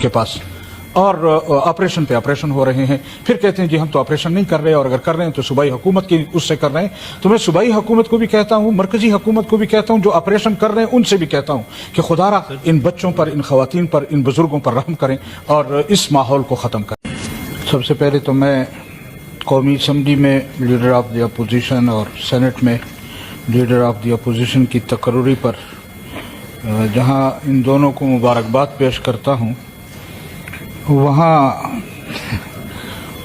کے پاس اور آپریشن پہ آپریشن ہو رہے ہیں، پھر کہتے ہیں جی ہم تو آپریشن نہیں کر رہے، اور اگر کر رہے ہیں تو صوبائی حکومت کی اس سے کر رہے ہیں۔ تو میں صوبائی حکومت کو بھی کہتا ہوں، مرکزی حکومت کو بھی کہتا ہوں، جو آپریشن کر رہے ہیں ان سے بھی کہتا ہوں کہ خدا را ان بچوں پر، ان خواتین پر، ان بزرگوں پر رحم کریں اور اس ماحول کو ختم کریں۔ سب سے پہلے تو میں قومی اسمبلی میں لیڈر آف دی اپوزیشن اور سینٹ میں لیڈر آف دی اپوزیشن کی تقرری پر جہاں ان دونوں کو مبارکباد پیش کرتا ہوں، وہاں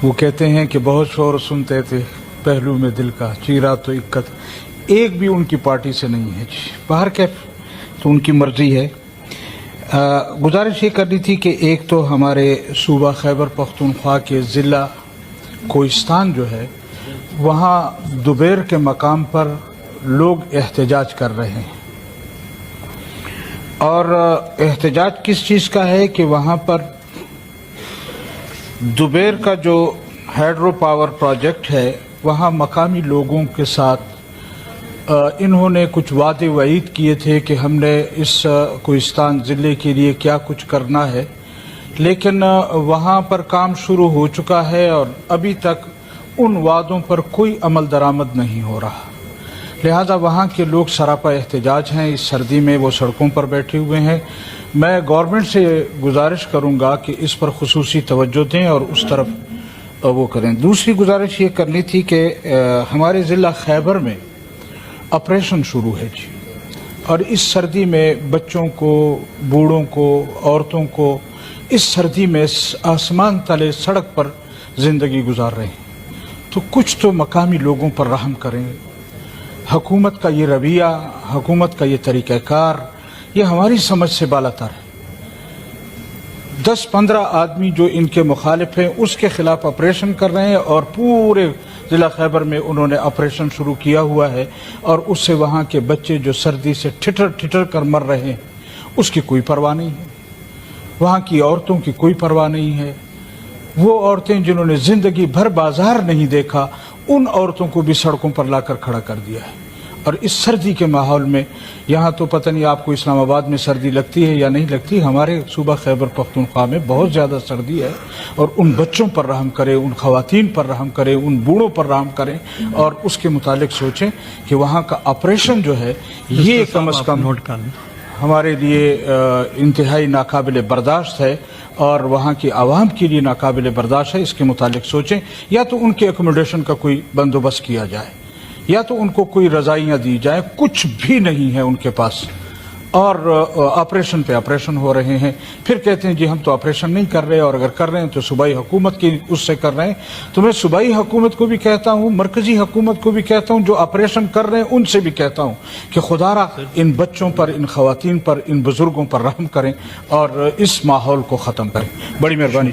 وہ کہتے ہیں کہ بہت شور سنتے تھے پہلو میں دل کا، چیرا تو اکت ایک بھی ان کی پارٹی سے نہیں ہے جی، باہر کیف تو ان کی مرضی ہے۔ گزارش یہ کرنی تھی کہ ایک تو ہمارے صوبہ خیبر پختونخوا کے ضلع کوہستان جو ہے، وہاں دوبیر کے مقام پر لوگ احتجاج کر رہے ہیں، اور احتجاج کس چیز کا ہے کہ وہاں پر دوبیر کا جو ہائیڈرو پاور پروجیکٹ ہے، وہاں مقامی لوگوں کے ساتھ انہوں نے کچھ وعدے وعید کیے تھے کہ ہم نے اس کوہستان ضلع کے لیے کیا کچھ کرنا ہے، لیکن وہاں پر کام شروع ہو چکا ہے اور ابھی تک ان وعدوں پر کوئی عمل درآمد نہیں ہو رہا، لہذا وہاں کے لوگ سراپا احتجاج ہیں۔ اس سردی میں وہ سڑکوں پر بیٹھے ہوئے ہیں۔ میں گورنمنٹ سے گزارش کروں گا کہ اس پر خصوصی توجہ دیں اور اس طرف وہ کریں۔ دوسری گزارش یہ کرنی تھی کہ ہمارے ضلع خیبر میں آپریشن شروع ہے جی، اور اس سردی میں بچوں کو، بوڑھوں کو، عورتوں کو اس سردی میں آسمان تلے سڑک پر زندگی گزار رہے ہیں، تو کچھ تو مقامی لوگوں پر رحم کریں۔ حکومت کا یہ رویہ، حکومت کا یہ طریقہ کار، یہ ہماری سمجھ سے بالاتر ہے۔ 10-15 آدمی جو ان کے مخالف ہیں اس کے خلاف آپریشن کر رہے ہیں، اور پورے ضلع خیبر میں انہوں نے آپریشن شروع کیا ہوا ہے، اور اس سے وہاں کے بچے جو سردی سے ٹھٹر ٹھٹر کر مر رہے ہیں اس کی کوئی پرواہ نہیں ہے، وہاں کی عورتوں کی کوئی پرواہ نہیں ہے۔ وہ عورتیں جنہوں نے زندگی بھر بازار نہیں دیکھا، ان عورتوں کو بھی سڑکوں پر لا کر کھڑا کر دیا ہے۔ اور اس سردی کے ماحول میں، یہاں تو پتہ نہیں آپ کو اسلام آباد میں سردی لگتی ہے یا نہیں لگتی، ہمارے صوبہ خیبر پختونخوا میں بہت زیادہ سردی ہے، اور ان بچوں پر رحم کریں، ان خواتین پر رحم کریں، ان بوڑھوں پر رحم کریں، اور اس کے متعلق سوچیں کہ وہاں کا آپریشن جو ہے یہ کم از کم ہمارے لیے انتہائی ناقابل برداشت ہے، اور وہاں کی عوام کے لیے ناقابل برداشت ہے۔ اس کے متعلق سوچیں، یا تو ان کے ایکوموڈیشن کا کوئی بندوبست کیا جائے، یا تو ان کو کوئی رضائیاں دی جائیں، کچھ بھی نہیں ہے ان کے پاس، اور آپریشن پہ آپریشن ہو رہے ہیں۔ پھر کہتے ہیں جی ہم تو آپریشن نہیں کر رہے، اور اگر کر رہے ہیں تو صوبائی حکومت کی اس سے کر رہے ہیں۔ تو میں صوبائی حکومت کو بھی کہتا ہوں، مرکزی حکومت کو بھی کہتا ہوں، جو آپریشن کر رہے ہیں ان سے بھی کہتا ہوں کہ خدا را ان بچوں پر، ان خواتین پر، ان بزرگوں پر رحم کریں اور اس ماحول کو ختم کریں۔ بڑی مہربانی۔